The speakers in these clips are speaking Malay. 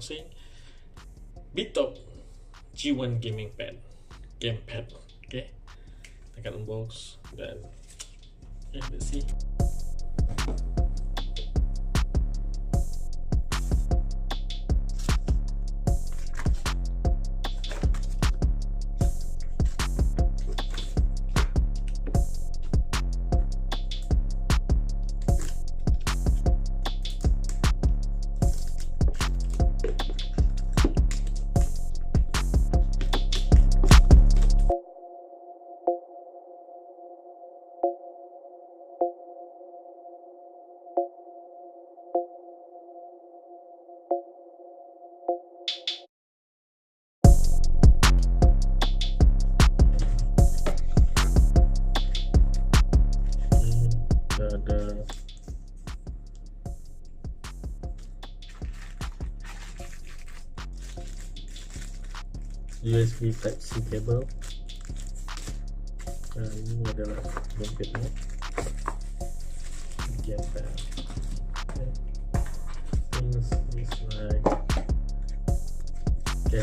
unboxing BETOP G1 gamepad. Okay, akan unbox dan let's see. Ada USB Type-C cable, dan ini adalah gamepadnya, gamepad. Things is like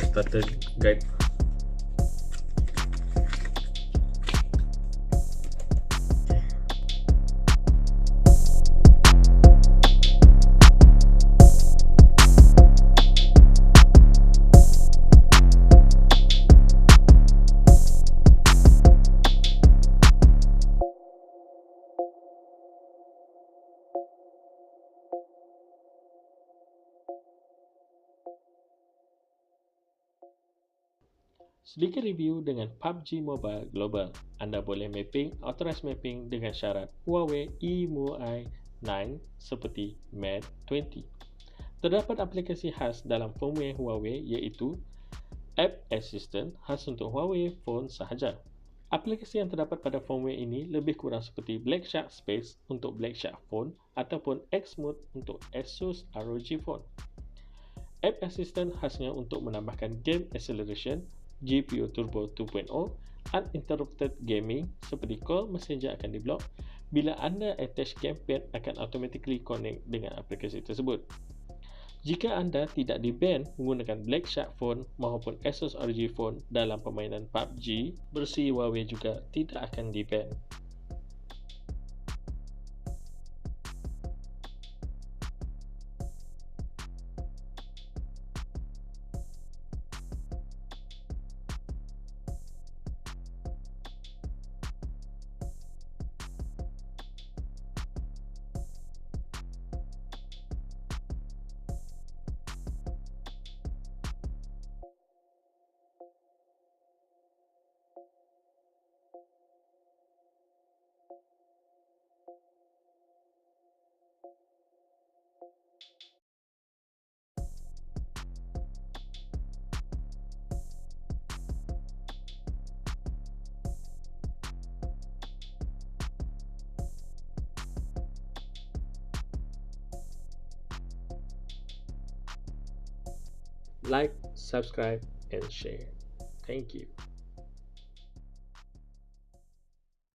starter guide. Sedikit review dengan PUBG Mobile Global. Anda boleh mapping, authorized mapping dengan syarat Huawei MIUI 9 seperti Mate 20. Terdapat aplikasi khas dalam firmware Huawei iaitu App Assistant khas untuk Huawei Phone sahaja. Aplikasi yang terdapat pada firmware ini lebih kurang seperti Blackshark Space untuk Blackshark Phone ataupun X-Mode untuk ASUS ROG Phone. App Assistant khasnya untuk menambahkan game acceleration, GPU Turbo 2.0, uninterrupted gaming seperti call messenger akan diblok. Bila anda attach gamepad akan automatically connect dengan aplikasi tersebut. Jika anda tidak di-ban menggunakan Blackshark Phone maupun ASUS ROG Phone dalam permainan PUBG, versi Huawei juga tidak akan di-ban. Like, subscribe, and share. Thank you.